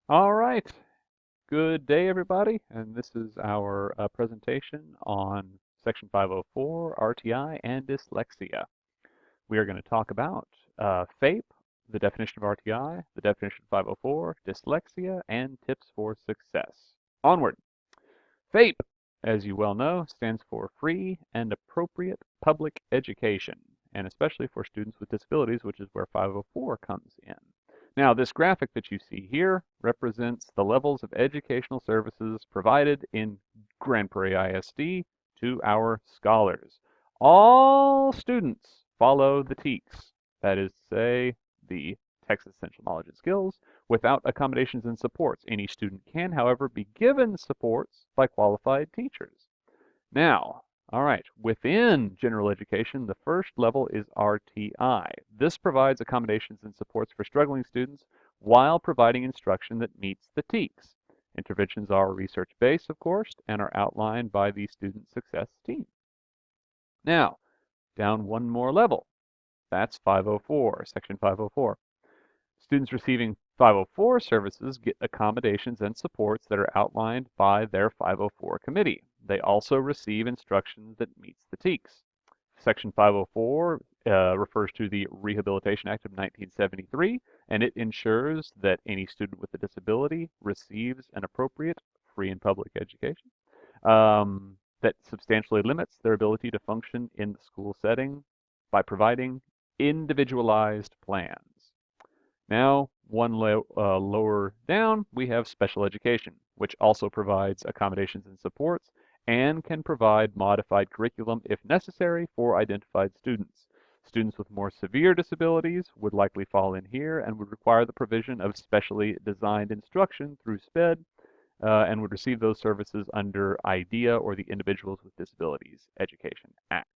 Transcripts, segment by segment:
All right. Good day, everybody. And this is our presentation on Section 504, RTI, and dyslexia. We are going to talk about FAPE, the definition of RTI, the definition of 504, dyslexia, and tips for success. Onward. FAPE, as you well know, stands for Free and Appropriate Public Education, and especially for students with disabilities, which is where 504 comes in. Now, this graphic that you see here represents the levels of educational services provided in Grand Prairie ISD to our scholars. All students follow the TEKS, that is to say, the Texas Essential Knowledge and Skills, without accommodations and supports. Any student can, however, be given supports by qualified teachers. Now, all right, within general education, the first level is RTI. This provides accommodations and supports for struggling students while providing instruction that meets the TEKS. Interventions are research-based, of course, and are outlined by the student success team. Now, down one more level. That's 504, Section 504. Students receiving 504 services get accommodations and supports that are outlined by their 504 committee. They also receive instruction that meets the TEKS. Section 504 refers to the Rehabilitation Act of 1973, and it ensures that any student with a disability receives an appropriate free and public education that substantially limits their ability to function in the school setting by providing individualized plans. Now, one lower down, we have special education, which also provides accommodations and supports and can provide modified curriculum if necessary for identified students. Students with more severe disabilities would likely fall in here and would require the provision of specially designed instruction through SPED and would receive those services under IDEA or the Individuals with Disabilities Education Act.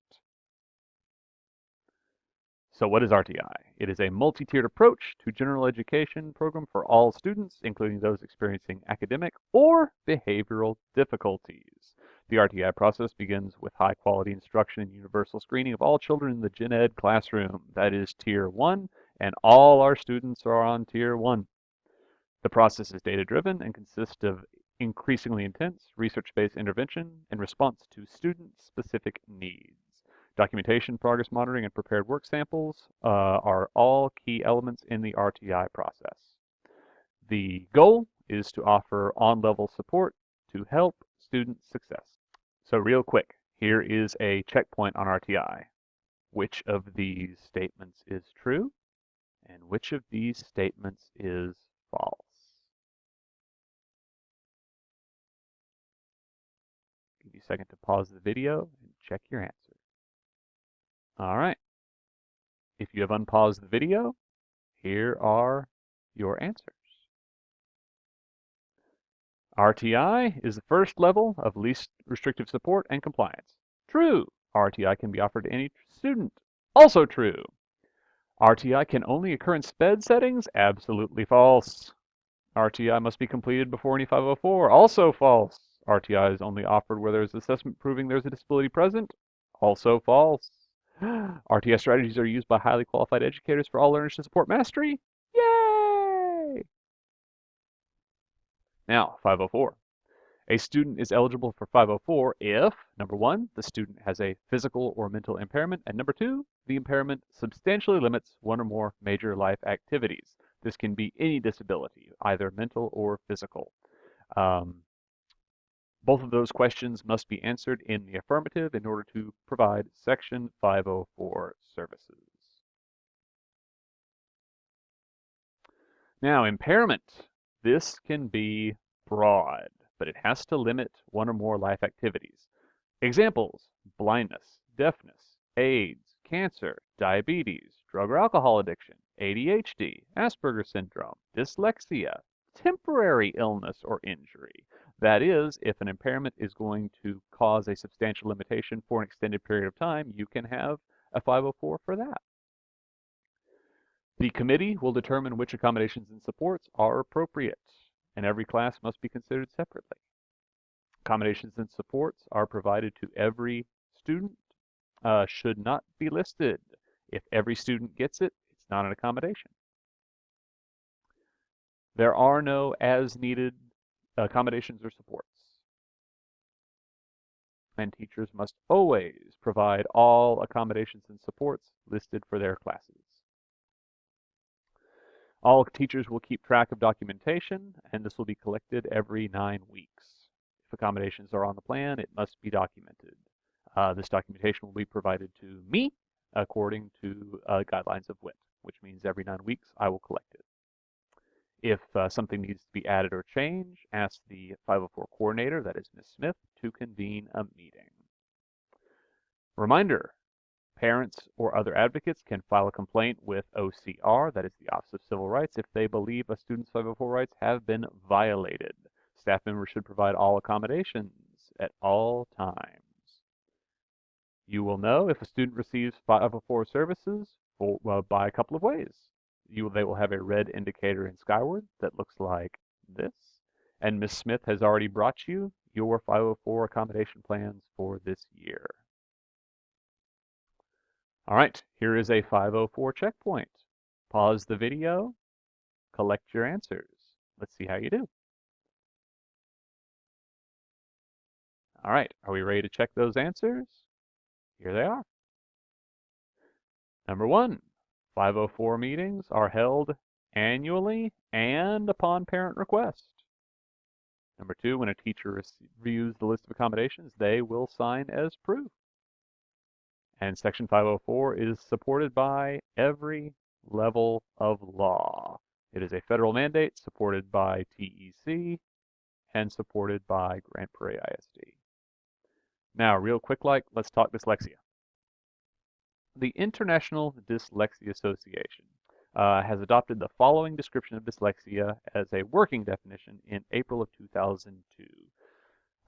So what is RTI? It is a multi-tiered approach to general education program for all students, including those experiencing academic or behavioral difficulties. The RTI process begins with high-quality instruction and universal screening of all children in the Gen Ed classroom. That is Tier 1, and all our students are on Tier 1. The process is data-driven and consists of increasingly intense research-based intervention in response to student-specific needs. Documentation, progress monitoring, and prepared work samples are all key elements in the RTI process. The goal is to offer on-level support to help student success. So real quick, here is a checkpoint on RTI. Which of these statements is true and which of these statements is false? Give you a second to pause the video and check your answer. All right. If you have unpaused the video, here are your answers. RTI is the first level of least restrictive support and compliance. True. RTI can be offered to any student. Also true. RTI can only occur in SPED settings. Absolutely false. RTI must be completed before any 504. Also false. RTI is only offered where there's assessment proving there's a disability present. Also false. RTI strategies are used by highly qualified educators for all learners to support mastery. Yay! Now, 504. A student is eligible for 504 if, number one, the student has a physical or mental impairment, and number two, the impairment substantially limits one or more major life activities. This can be any disability, either mental or physical. Both of those questions must be answered in the affirmative in order to provide Section 504 services. Now, impairment. This can be broad, but it has to limit one or more life activities. Examples: blindness, deafness, AIDS, cancer, diabetes, drug or alcohol addiction, ADHD, Asperger's syndrome, dyslexia, temporary illness or injury. That is, if an impairment is going to cause a substantial limitation for an extended period of time, you can have a 504 for that. The committee will determine which accommodations and supports are appropriate, and every class must be considered separately. Accommodations and supports are provided to every student, should not be listed. If every student gets it, it's not an accommodation. There are no as-needed accommodations or supports. And teachers must always provide all accommodations and supports listed for their classes. All teachers will keep track of documentation, and this will be collected every 9 weeks. If accommodations are on the plan, it must be documented. This documentation will be provided to me according to guidelines of WIT, which means every 9 weeks I will collect it. If something needs to be added or changed, ask the 504 coordinator, that is Ms. Smith, to convene a meeting. Reminder, parents or other advocates can file a complaint with OCR, that is the Office of Civil Rights, if they believe a student's 504 rights have been violated. Staff members should provide all accommodations at all times. You will know if a student receives 504 services by a couple of ways. They will have a red indicator in skyward that looks like this, and Ms. Smith has already brought you your 504 accommodation plans for this year. All right, here is a 504 checkpoint. Pause the video, collect your answers. Let's see how you do. All right, are we ready to check those answers? Here they are. Number 1, 504 meetings are held annually and upon parent request. Number 2, when a teacher reviews the list of accommodations, they will sign as proof. And Section 504 is supported by every level of law. It is a federal mandate supported by TEC and supported by Grand Prairie ISD. Now, real quick let's talk dyslexia. The International Dyslexia Association has adopted the following description of dyslexia as a working definition in April of 2002.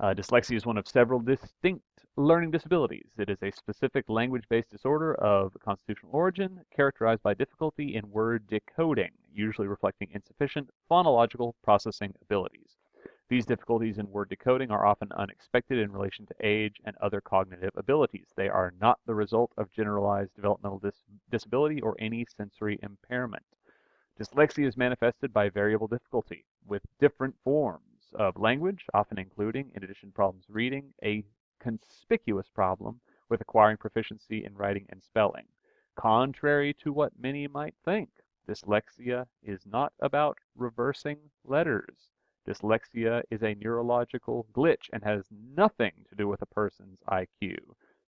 Dyslexia is one of several distinct learning disabilities. It is a specific language-based disorder of constitutional origin characterized by difficulty in word decoding, usually reflecting insufficient phonological processing abilities. These difficulties in word decoding are often unexpected in relation to age and other cognitive abilities. They are not the result of generalized developmental disability or any sensory impairment. Dyslexia is manifested by variable difficulty, with different forms of language, often including, in addition to problems reading, a conspicuous problem with acquiring proficiency in writing and spelling. Contrary to what many might think, dyslexia is not about reversing letters. Dyslexia is a neurological glitch and has nothing to do with a person's IQ.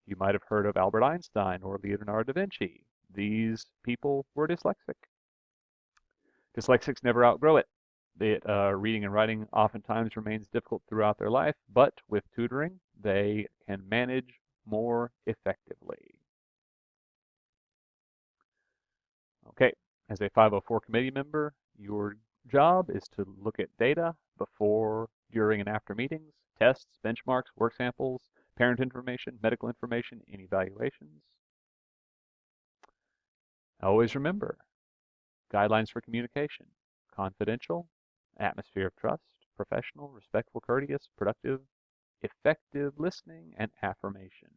You might have heard of Albert Einstein or Leonardo da Vinci. These people were dyslexic. Dyslexics never outgrow it. Reading and writing oftentimes remains difficult throughout their life, but with tutoring, they can manage more effectively. Okay, as a 504 committee member, your job is to look at data before, during, and after meetings, tests, benchmarks, work samples, parent information, medical information, and evaluations. Always remember, guidelines for communication: confidential, atmosphere of trust, professional, respectful, courteous, productive, effective listening, and affirmation,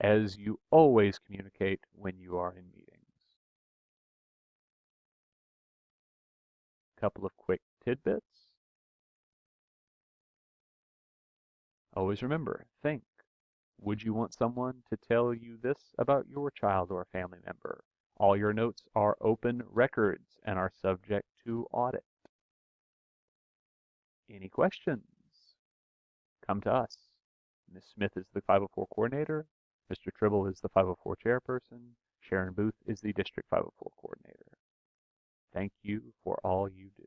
as you always communicate when you are in meetings. Couple of quick tidbits. Always remember, think. Would you want someone to tell you this about your child or family member? All your notes are open records and are subject to audit. Any questions? Come to us. Ms. Smith is the 504 coordinator. Mr. Tribble is the 504 chairperson. Sharon Booth is the district 504 coordinator. Thank you for all you do.